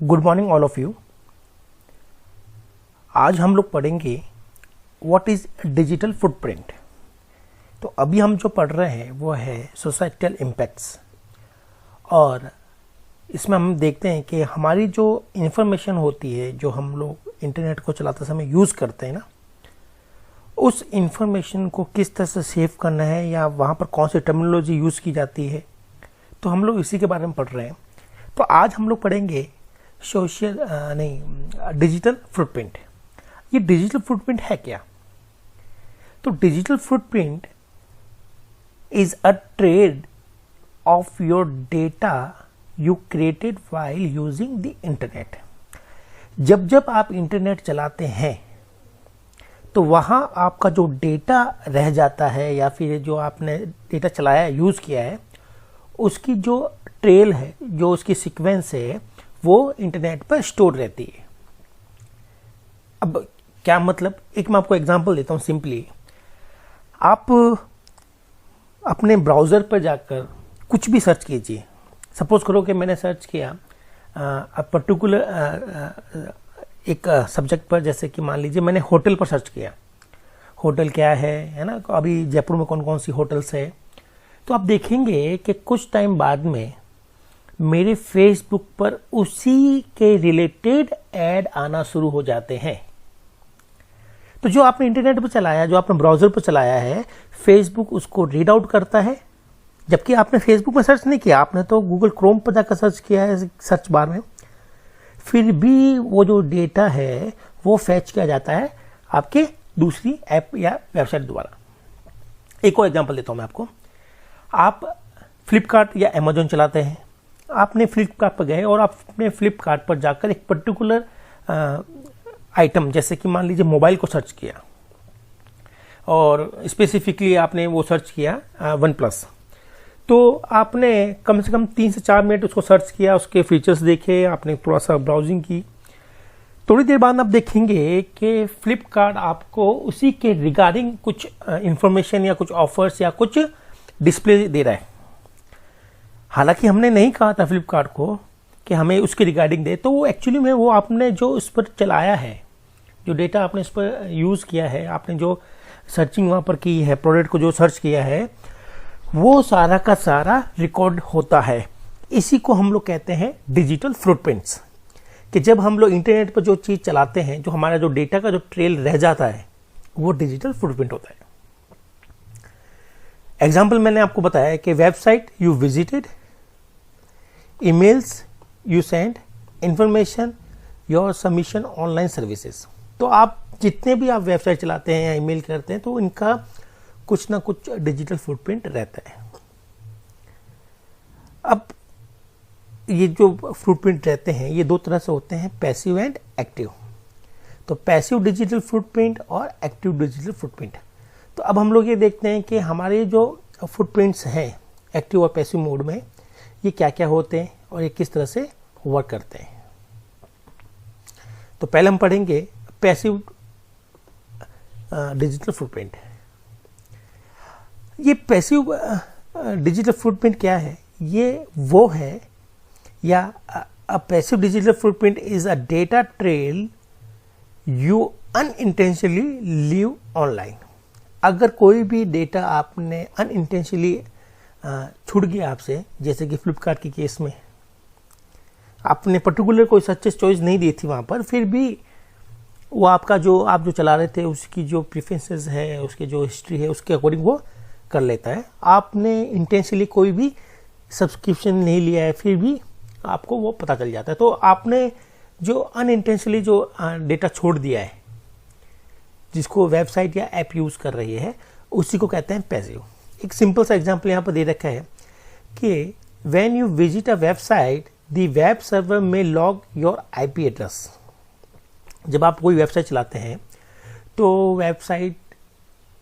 Good morning all of you. आज हम लोग पढ़ेंगे व्हाट इज डिजिटल फुटप्रिंट। तो अभी हम जो पढ़ रहे हैं वो है सोसाइटल इम्पैक्ट्स, और इसमें हम देखते हैं कि हमारी जो इन्फॉर्मेशन होती है जो हम लोग इंटरनेट को चलाते समय यूज़ करते हैं ना, उस इंफॉर्मेशन को किस तरह से सेव करना है या वहाँ पर कौन सी टर्मिनोलॉजी यूज़ की जाती है, तो हम लोग इसी के बारे में पढ़ रहे हैं। तो आज हम लोग पढ़ेंगे डिजिटल फुटप्रिंट। ये डिजिटल फुटप्रिंट है क्या? तो digital footprint is a trade off your data you created while using the internet. जब जब आप इंटरनेट चलाते हैं तो वहाँ आपका जो डेटा रह जाता है या फिर जो आपने डेटा चलाया यूज़ किया है उसकी जो ट्रेल है, जो उसकी सीक्वेंस है, वो इंटरनेट पर स्टोर रहती है। अब क्या मतलब, एक मैं आपको एग्जांपल देता हूँ। सिंपली आप अपने ब्राउज़र पर जाकर कुछ भी सर्च कीजिए। सपोज करो कि मैंने सर्च किया पर्टिकुलर एक सब्जेक्ट पर, जैसे कि मान लीजिए मैंने होटल पर सर्च किया, होटल क्या है ना। अभी जयपुर में कौन कौन सी होटल्स है, तो आप देखेंगे कि कुछ टाइम बाद में मेरे फेसबुक पर उसी के रिलेटेड ऐड आना शुरू हो जाते हैं। तो जो आपने इंटरनेट पर चलाया, जो आपने ब्राउज़र पर चलाया है, फेसबुक उसको रीड आउट करता है। जबकि आपने फेसबुक में सर्च नहीं किया, आपने तो गूगल क्रोम पर जाकर सर्च किया है सर्च बार में, फिर भी वो जो डेटा है वो फैच किया जाता है आपके दूसरी ऐप या वेबसाइट द्वारा। एक और एग्जांपल देता हूं मैं आपको। आप फ्लिपकार्ट या अमेजोन चलाते हैं, आपने फ्लिपकार्ट पर गए और आपने फ्लिपकार्ट पर जाकर एक पर्टिकुलर आइटम, जैसे कि मान लीजिए मोबाइल को सर्च किया, और स्पेसिफिकली आपने वो सर्च किया वन प्लस। तो आपने कम से कम 3 से 4 मिनट उसको सर्च किया, उसके फीचर्स देखे, आपने थोड़ा सा ब्राउजिंग की। थोड़ी देर बाद आप देखेंगे कि फ्लिपकार्ट आपको उसी के रिगार्डिंग कुछ इंफॉर्मेशन या कुछ ऑफर्स या कुछ डिस्प्ले दे रहा है। हालांकि हमने नहीं कहा था फ्लिपकार्ट को कि हमें उसके रिगार्डिंग दे, तो वो एक्चुअली में वो आपने जो उस पर चलाया है, जो डेटा आपने उस पर यूज़ किया है, आपने जो सर्चिंग वहाँ पर की है, प्रोडक्ट को जो सर्च किया है, वो सारा का सारा रिकॉर्ड होता है। इसी को हम लोग कहते हैं डिजिटल फुटप्रिंट्स। कि जब हम लोग इंटरनेट पर जो चीज़ चलाते हैं, जो हमारा जो डेटा का जो ट्रेल रह जाता है, वो डिजिटल फुटप्रिंट होता है। एग्जाम्पल मैंने आपको बताया कि website you visited, emails you send, information your submission online services. तो आप जितने भी आप वेबसाइट चलाते हैं या ईमेल करते हैं, तो इनका कुछ ना कुछ डिजिटल फुटप्रिंट रहता है। अब ये जो फुटप्रिंट रहते हैं ये दो तरह से होते हैं, पैसिव एंड एक्टिव। तो पैसिव डिजिटल फुटप्रिंट और एक्टिव डिजिटल फुटप्रिंट। तो अब हम लोग ये देखते हैं कि हमारे जो फुटप्रिंट्स हैं एक्टिव और पैसिव मोड में, ये क्या क्या होते हैं और ये किस तरह से वर्क करते हैं। तो पहले हम पढ़ेंगे पैसिव डिजिटल फुटप्रिंट। ये पैसिव डिजिटल फुटप्रिंट क्या है? ये वो है, या अ passive digital footprint is a data trail you unintentionally leave online. अगर कोई भी डेटा आपने अनइंटेंशनली छूट गया आपसे, जैसे कि फ्लिपकार्ट के केस में आपने पर्टिकुलर कोई सच्चे चॉइस नहीं दी थी वहाँ पर, फिर भी वो आपका जो आप जो चला रहे थे उसकी जो प्रेफरेंसेस है, उसकी जो हिस्ट्री है, उसके अकॉर्डिंग वो कर लेता है। आपने इंटेंशनली कोई भी सब्सक्रिप्शन नहीं लिया है, फिर भी आपको वो पता चल जाता है। तो आपने जो अनइंटेंशनली जो डेटा छोड़ दिया है, जिसको वेबसाइट या ऐप यूज़ कर रही है, उसी को कहते हैं पैसिव। एक सिंपल सा एग्जांपल यहाँ पर दे रखा है कि when you visit a website the web server में लॉग योर आईपी एड्रेस। जब आप कोई वेबसाइट चलाते हैं तो वेबसाइट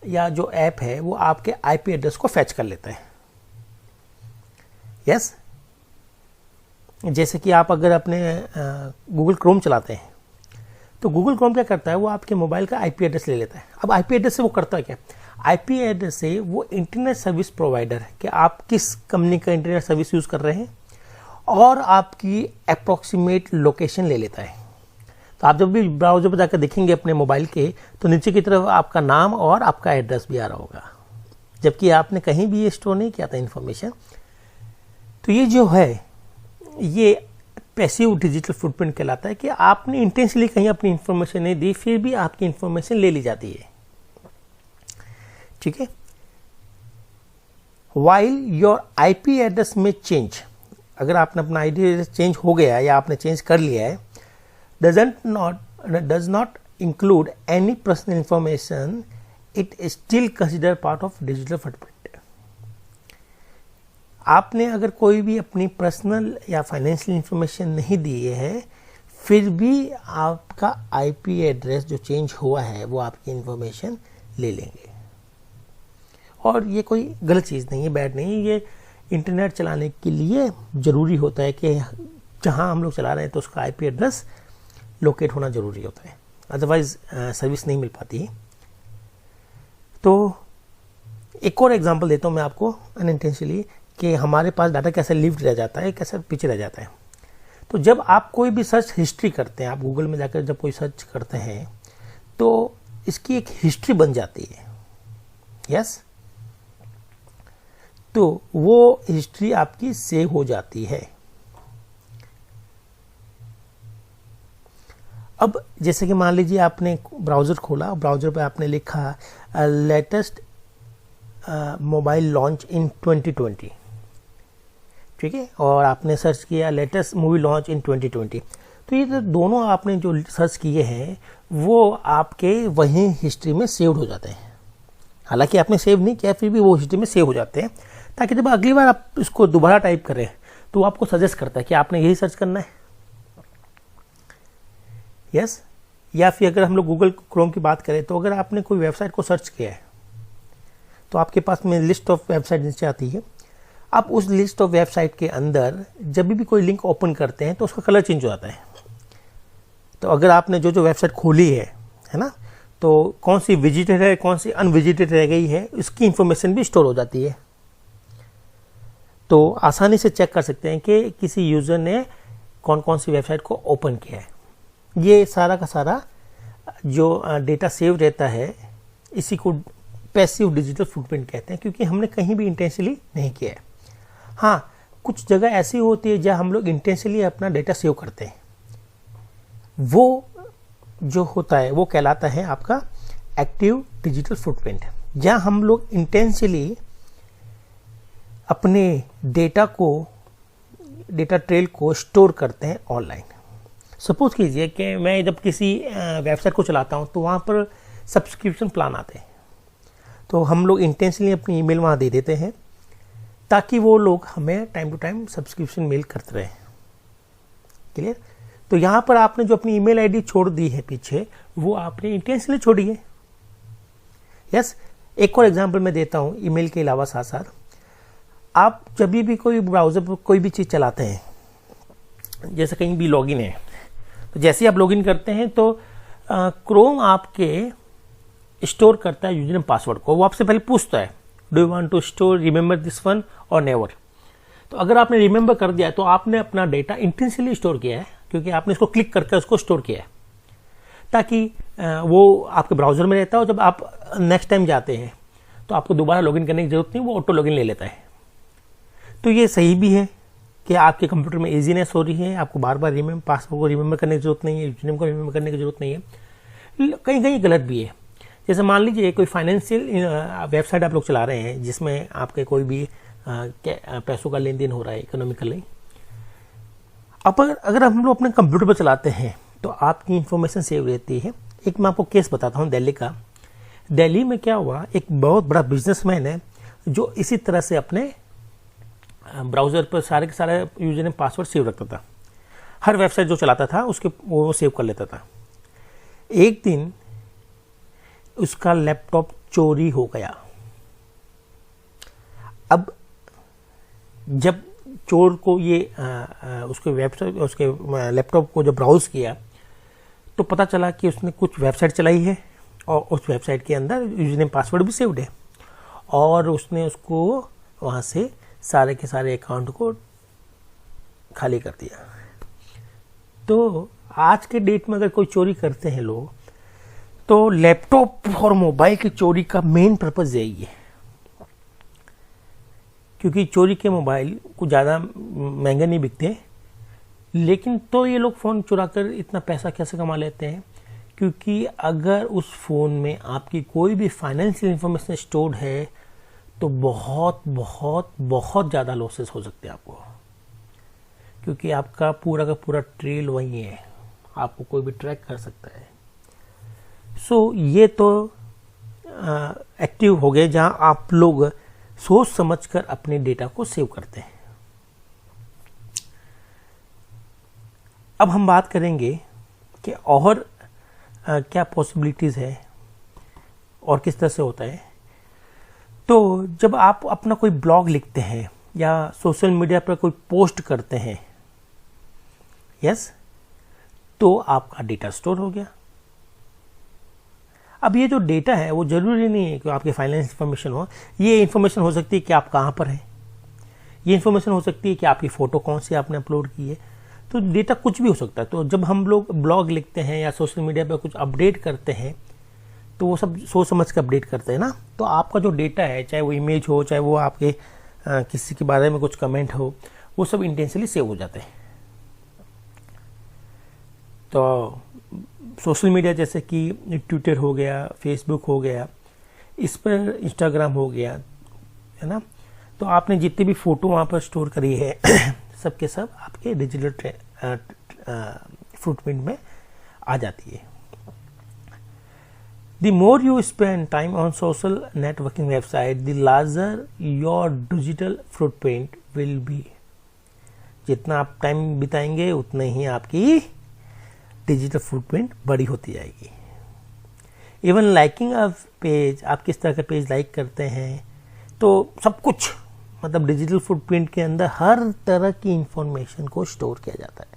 या जो ऐप है वो आपके आईपी एड्रेस को फैच कर लेता है। यस, जैसे कि आप अगर अपने गूगल क्रोम चलाते हैं तो गूगल क्रोम क्या करता है, वो आपके मोबाइल का आईपी एड्रेस ले लेता है। अब आईपी एड्रेस से वो करता है क्या? आईपी एड्रेस से वो इंटरनेट सर्विस प्रोवाइडर है कि आप किस कंपनी का इंटरनेट सर्विस यूज़ कर रहे हैं, और आपकी अप्रॉक्सीमेट लोकेशन ले लेता है। तो आप जब भी ब्राउज़र पर जाकर देखेंगे अपने मोबाइल के, तो नीचे की तरफ आपका नाम और आपका एड्रेस भी आ रहा होगा, जबकि आपने कहीं भी ये स्टोर नहीं किया था इन्फॉर्मेशन। तो ये जो है ये पैसिव डिजिटल फुटप्रिंट कहलाता है कि आपने इंटेंशनली कहीं अपनी इंफॉर्मेशन नहीं दी, फिर भी आपकी इंफॉर्मेशन ले ली जाती है। ठीक है। वाइल योर आईपी एड्रेस में चेंज, अगर आपने अपना आईपी एड्रेस चेंज हो गया या आपने चेंज कर लिया है, does not include any personal information, it is still considered part of digital footprint. आपने अगर कोई भी अपनी पर्सनल या फाइनेंशियल इंफॉर्मेशन नहीं दी है, फिर भी आपका आईपी एड्रेस जो चेंज हुआ है वो आपकी इंफॉर्मेशन ले लेंगे। और ये कोई गलत चीज़ नहीं है, बैड नहीं है, ये इंटरनेट चलाने के लिए ज़रूरी होता है कि जहाँ हम लोग चला रहे हैं तो उसका आईपी एड्रेस लोकेट होना ज़रूरी होता है, अदरवाइज सर्विस नहीं मिल पाती। तो एक और एग्जांपल देता हूँ मैं आपको अनइंटेंशनली कि हमारे पास डाटा कैसे लिव्ड रह जाता है, कैसे पीछे रह जाता है। तो जब आप कोई भी सर्च हिस्ट्री करते हैं, आप गूगल में जाकर जब कोई सर्च करते हैं तो इसकी एक हिस्ट्री बन जाती है। यस, तो वो हिस्ट्री आपकी सेव हो जाती है। अब जैसे कि मान लीजिए आपने ब्राउज़र खोला, ब्राउज़र पे आपने लिखा लेटेस्ट मोबाइल लॉन्च इन 2020, ठीक है, और आपने सर्च किया लेटेस्ट मूवी लॉन्च इन 2020। तो ये तो दोनों आपने जो सर्च किए हैं वो आपके वहीं हिस्ट्री में सेव्ड हो जाते हैं। हालांकि आपने सेव नहीं किया, फिर भी वो हिस्ट्री में सेव हो जाते हैं, ताकि जब अगली बार आप इसको दोबारा टाइप करें तो आपको सजेस्ट करता है कि आपने यही सर्च करना है। यस, या फिर अगर हम लोग गूगल क्रोम की बात करें तो अगर आपने कोई वेबसाइट को सर्च किया है तो आपके पास में लिस्ट ऑफ वेबसाइट नीचे आती है। आप उस लिस्ट ऑफ वेबसाइट के अंदर जब भी कोई लिंक ओपन करते हैं तो उसका कलर चेंज हो जाता है। तो अगर आपने जो वेबसाइट खोली है ना, तो कौन सी विजिटेड है, कौन सी अनविजिटेड रह गई है, इसकी इंफॉर्मेशन भी स्टोर हो जाती है। तो आसानी से चेक कर सकते हैं कि किसी यूज़र ने कौन कौन सी वेबसाइट को ओपन किया है। ये सारा का सारा जो डेटा सेव रहता है, इसी को पैसिव डिजिटल फुटप्रिंट कहते हैं, क्योंकि हमने कहीं भी इंटेंशनली नहीं किया है। हाँ, कुछ जगह ऐसी होती है जहाँ हम लोग इंटेंशनली अपना डेटा सेव करते हैं, वो जो होता है वो कहलाता है आपका एक्टिव डिजिटल फुटप्रिंट, जहाँ हम लोग इंटेंशनली अपने डेटा ट्रेल को स्टोर करते हैं ऑनलाइन। सपोज कीजिए कि मैं जब किसी वेबसाइट को चलाता हूँ तो वहाँ पर सब्सक्रिप्शन प्लान आते हैं, तो हम लोग इंटेंशनली अपनी ईमेल वहाँ दे देते हैं ताकि वो लोग हमें time to time subscription mail करते रहें। क्लियर? तो यहाँ पर आपने जो अपनी ईमेल आईडी छोड़ दी है पीछे, वो आपने इंटेंशनली छोड़ी है। यस, एक और एग्जांपल मैं देता हूँ ईमेल के अलावा साथ साथ। आप जब भी कोई ब्राउज़र पर कोई भी चीज़ चलाते हैं, जैसे कहीं भी लॉगिन है, तो जैसे ही आप लॉगिन करते हैं तो क्रोम आपके स्टोर करता है यूजर नेम पासवर्ड को। वो आपसे पहले पूछता है do you want to store remember this one or never. तो अगर आपने रिमेंबर कर दिया तो आपने अपना डेटा इंटेंशनली स्टोर किया है, क्योंकि आपने इसको क्लिक करके उसको स्टोर किया है, ताकि वो आपके ब्राउज़र में रहता है और जब आप नेक्स्ट टाइम जाते हैं तो आपको दोबारा लॉगिन करने की जरूरत नहीं, वो ऑटो लॉगिन ले लेता है। तो ये सही भी है कि आपके कंप्यूटर में इजीनेस हो रही है, आपको बार बार पासवर्ड को रिमेंबर करने की जरूरत नहीं है, यूजरनेम को रिमेंबर करने की जरूरत नहीं है। कहीं कहीं गलत भी है। जैसे मान लीजिए कोई फाइनेंशियल वेबसाइट आप लोग चला रहे हैं जिसमें आपके कोई भी पैसों का लेन देन हो रहा है इकोनॉमिकली। अब अगर हम लोग अपने कंप्यूटर पर चलाते हैं तो आपकी इंफॉर्मेशन सेव रहती है। एक मैं आपको केस बताता हूँ दिल्ली का। दिल्ली में क्या हुआ, एक बहुत बड़ा बिजनेसमैन है जो इसी तरह से अपने ब्राउज़र पर सारे के सारे यूजर नेम पासवर्ड सेव रखता था। हर वेबसाइट जो चलाता था उसके वो सेव कर लेता था। एक दिन उसका लैपटॉप चोरी हो गया। अब जब चोर को ये उसके वेबसाइट उसके लैपटॉप को जब ब्राउज़ किया तो पता चला कि उसने कुछ वेबसाइट चलाई है और उस वेबसाइट के अंदर यूजर नेम पासवर्ड भी सेव्ड है, और उसने उसको वहाँ से सारे के सारे अकाउंट को खाली कर दिया। तो आज के डेट में अगर कोई चोरी करते हैं लोग, तो लैपटॉप और मोबाइल की चोरी का मेन पर्पज यही है, क्योंकि चोरी के मोबाइल कुछ ज़्यादा महंगे नहीं बिकते, लेकिन तो ये लोग फ़ोन चुरा कर इतना पैसा कैसे कमा लेते हैं, क्योंकि अगर उस फ़ोन में आपकी कोई भी फाइनेंशियल इंफॉर्मेशन स्टोर्ड है तो बहुत बहुत बहुत ज़्यादा लॉसेस हो सकते हैं आपको, क्योंकि आपका पूरा का पूरा ट्रेल वहीं है, आपको कोई भी ट्रैक कर सकता है। सो ये तो एक्टिव हो गए जहां आप लोग सोच समझकर अपने डेटा को सेव करते हैं। अब हम बात करेंगे कि और क्या पॉसिबिलिटीज़ है और किस तरह से होता है। तो जब आप अपना कोई ब्लॉग लिखते हैं या सोशल मीडिया पर कोई पोस्ट करते हैं, यस, तो आपका डेटा स्टोर हो गया। अब ये जो डेटा है वो जरूरी नहीं है कि आपकी फाइनेंस इंफॉर्मेशन हो, ये इंफॉर्मेशन हो सकती है कि आप कहाँ पर हैं, ये इंफॉर्मेशन हो सकती है कि आपकी फ़ोटो कौन सी आपने अपलोड की है, तो डेटा कुछ भी हो सकता है। तो जब हम लोग ब्लॉग लिखते हैं या सोशल मीडिया पर कुछ अपडेट करते हैं तो वो सब सोच समझ के अपडेट करते हैं ना, तो आपका जो डेटा है, चाहे वो इमेज हो, चाहे वो आपके किसी के बारे में कुछ कमेंट हो, वो सब इंटेंशनली सेव हो जाते हैं। तो सोशल मीडिया जैसे कि ट्विटर हो गया, फेसबुक हो गया, इस पर इंस्टाग्राम हो गया, है ना, तो आपने जितनी भी फ़ोटो वहाँ पर स्टोर करी है सब के सब आपके डिजिटल फुटप्रिंट में आ जाती है। The more you spend time on social networking website, the larger your digital footprint will be. जितना आप टाइम बिताएंगे उतना ही आपकी डिजिटल फुटप्रिंट बड़ी होती जाएगी। इवन लाइकिंग अ पेज, आप किस तरह का पेज लाइक करते हैं, तो सब कुछ मतलब डिजिटल फुटप्रिंट के अंदर हर तरह की इंफॉर्मेशन को स्टोर किया जाता है।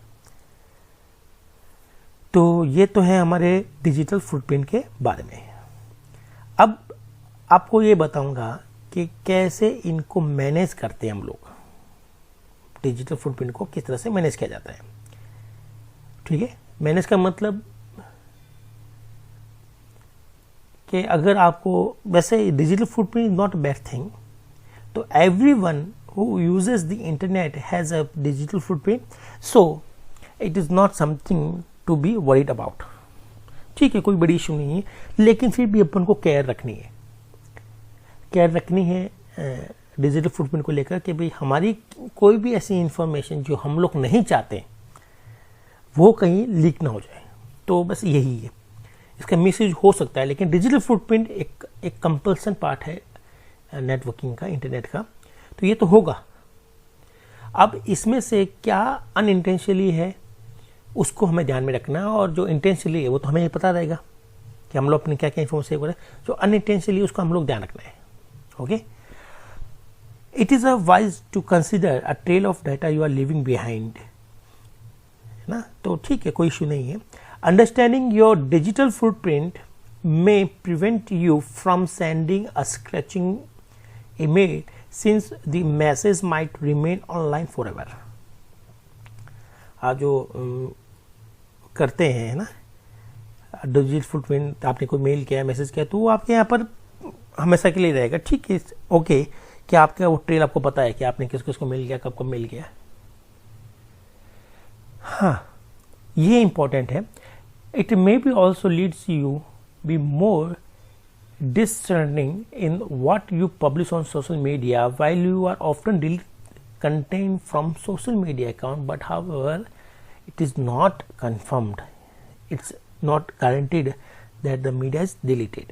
तो ये तो है हमारे डिजिटल फुटप्रिंट के बारे में। अब आपको ये बताऊंगा कि कैसे इनको मैनेज करते हैं हम लोग, डिजिटल फुटप्रिंट को किस तरह से मैनेज किया जाता है। ठीक है, मैनेज का मतलब कि अगर आपको, वैसे digital footprint is not a bad thing, तो everyone who uses the internet has a digital footprint, so it is not something to be worried about. ठीक है, कोई बड़ी इशू नहीं है, लेकिन फिर भी अपन को केयर रखनी है, केयर रखनी है डिजिटल फुटप्रिंट को लेकर कि भाई हमारी कोई भी ऐसी इंफॉर्मेशन जो हम लोग नहीं चाहते वो कहीं लीक ना हो जाए। तो बस यही है, इसका मिसयूज हो सकता है, लेकिन डिजिटल फुटप्रिंट एक कंपल्सन पार्ट है नेटवर्किंग का, इंटरनेट का, तो ये तो होगा। अब इसमें से क्या अनइंटेंशनली है उसको हमें ध्यान में रखना है, और जो इंटेंशनली है वो तो हमें पता रहेगा कि हम लोग अपने क्या क्या इन्फॉर्मेशन सेव करें। जो अनइंटेंशनली उसको हम लोग ध्यान रखना है। Okay, it is a wise to consider a trail of data you are living behind, है ना, तो ठीक है, कोई इशू नहीं है। Understanding your digital footprint may prevent you from sending a scratching email since the message might remain online forever. आप जो करते हैं ना डिजिटल फुटप्रिंट, आपने कोई मेल किया, मैसेज किया, तो वो आपके यहाँ पर हमेशा के लिए रहेगा। ठीक है, ओके, कि आपका वो ट्रेल आपको पता है कि आपने किस किस को मेल किया, कब कब मेल किया। हाँ, ये इंपॉर्टेंट है। It may be also leads you be more discerning in what you publish on social media. While you are often delete content from social media account, but however it is not confirmed, it's not guaranteed that the media is deleted.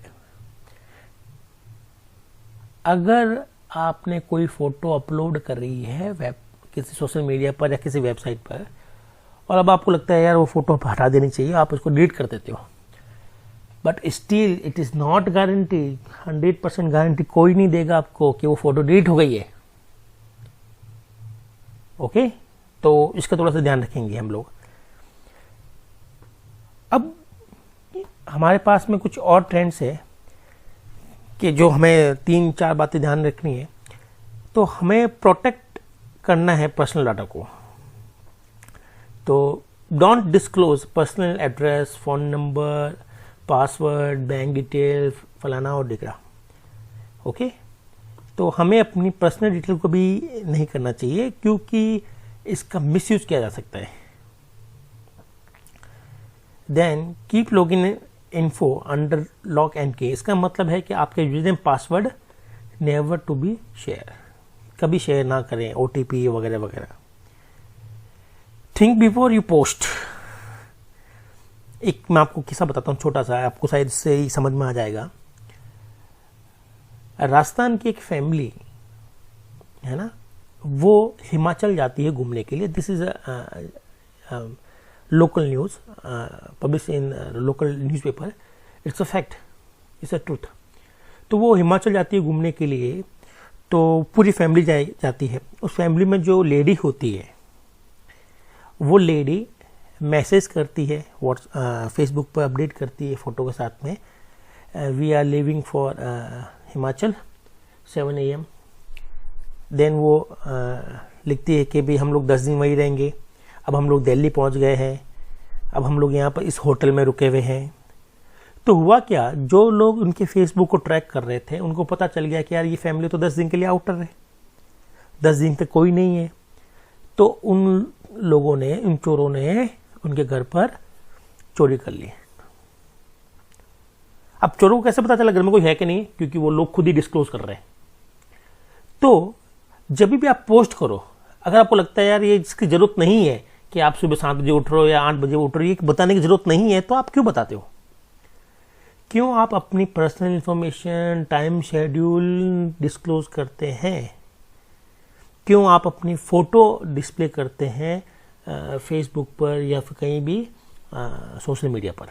अगर आपने कोई photo upload कर रही है web किसी social media पर या किसी वेबसाइट पर, और अब आपको लगता है यार वो फोटो हटा देनी चाहिए, आप उसको डिलीट कर देते हो, but still it is not guarantee, 100% guarantee कोई नहीं देगा आपको कि वो फोटो डिलीट हो गई है। ओके, तो इसका थोड़ा सा ध्यान रखेंगे हम लोग। अब हमारे पास में कुछ और ट्रेंड्स है कि जो हमें 3-4 बातें ध्यान रखनी है। तो हमें प्रोटेक्ट करना है पर्सनल डाटा को, तो don't disclose personal address, phone number, password, bank detail, फलाना और डिगरा। ओके, तो हमें अपनी पर्सनल डिटेल को भी नहीं करना चाहिए क्योंकि इसका मिसयूज किया जा सकता है। Then keep login info under lock and key. इसका मतलब है कि आपके user name password never to be share, कभी शेयर ना करें, OTP वगैरह वगैरह। Think before you post. एक मैं आपको किस्सा बताता हूँ छोटा सा, आपको शायद इससे ही समझ में आ जाएगा। राजस्थान की एक फैमिली है ना, वो हिमाचल जाती है घूमने के लिए। This is local news publish in local newspaper, it's a fact, it's a truth. तो वो हिमाचल जाती है घूमने के लिए, तो पूरी फैमिली जाती है। उस फैमिली में जो लेडी होती है, वो लेडी मैसेज करती है, फेसबुक पर अपडेट करती है फ़ोटो के साथ में, we are living for Himachal 7 AM। देन वो लिखती है कि भाई हम लोग 10 दिन वहीं रहेंगे, अब हम लोग दिल्ली पहुंच गए हैं, अब हम लोग यहाँ पर इस होटल में रुके हुए हैं। तो हुआ क्या, जो लोग उनके फेसबुक को ट्रैक कर रहे थे उनको पता चल गया कि यार ये फैमिली तो 10 दिन के लिए आउटर है, 10 दिन तक कोई नहीं है। तो उन लोगों ने, उन चोरों ने उनके घर पर चोरी कर ली। अब चोरों को कैसे पता चला घर में कोई है कि नहीं, क्योंकि वो लोग खुद ही डिस्क्लोज कर रहे हैं। तो जब भी आप पोस्ट करो, अगर आपको लगता है यार ये इसकी जरूरत नहीं है कि आप सुबह 7 बजे उठ रहे हो या 8 बजे उठ रहे हो, ये बताने की जरूरत नहीं है, तो आप क्यों बताते हो? क्यों आप अपनी personal information, time schedule disclose करते हैं? क्यों आप अपनी फोटो डिस्प्ले करते हैं फेसबुक पर या फिर कहीं भी सोशल मीडिया पर?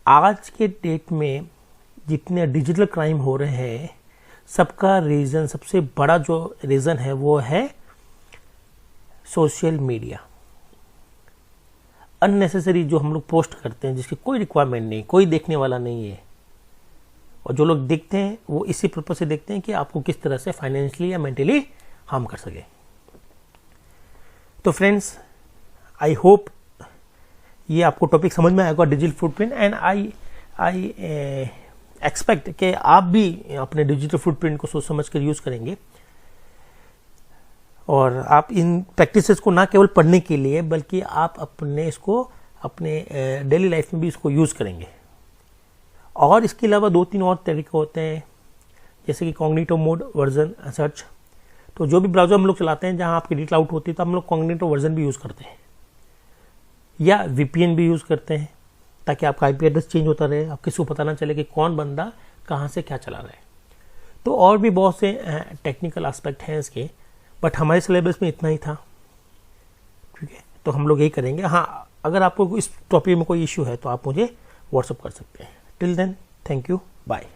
आज के डेट में जितने डिजिटल क्राइम हो रहे हैं, सबका रीज़न, सबसे बड़ा जो रीज़न है वो है सोशल मीडिया। अननेसेसरी जो हम लोग पोस्ट करते हैं, जिसकी कोई रिक्वायरमेंट नहीं, कोई देखने वाला नहीं है, और जो लोग देखते हैं वो इसी पर्पज से देखते हैं कि आपको किस तरह से फाइनेंशियली या मेंटली हार्म कर सके। तो फ्रेंड्स, आई होप ये आपको टॉपिक समझ में आएगा, digital footprint, and I expect कि आप भी अपने डिजिटल फुटप्रिंट को सोच समझ कर यूज करेंगे, और आप इन प्रैक्टिसेस को ना केवल पढ़ने के लिए बल्कि आप अपने डेली लाइफ में भी इसको यूज करेंगे। और इसके अलावा 2-3 और तरीके होते हैं, जैसे कि कॉग्निटिव मोड वर्जन सर्च। तो जो भी ब्राउजर हम लोग चलाते हैं जहां आपकी डिटेल आउट होती है, तो हम लोग कॉग्निटिव वर्जन भी यूज करते हैं, या VPN भी यूज करते हैं, ताकि आपका IP एड्रेस चेंज होता रहे, आप किसी को पता ना चले कि कौन बंदा कहाँ से क्या चला रहा है। तो और भी बहुत से टेक्निकल एस्पेक्ट हैं इसके, बट हमारे सिलेबस में इतना ही था, ठीक है। तो हम लोग यही करेंगे। हाँ, अगर आपको इस टॉपिक में कोई इश्यू है तो आप मुझे व्हाट्सअप कर सकते हैं। Till then, thank you, bye.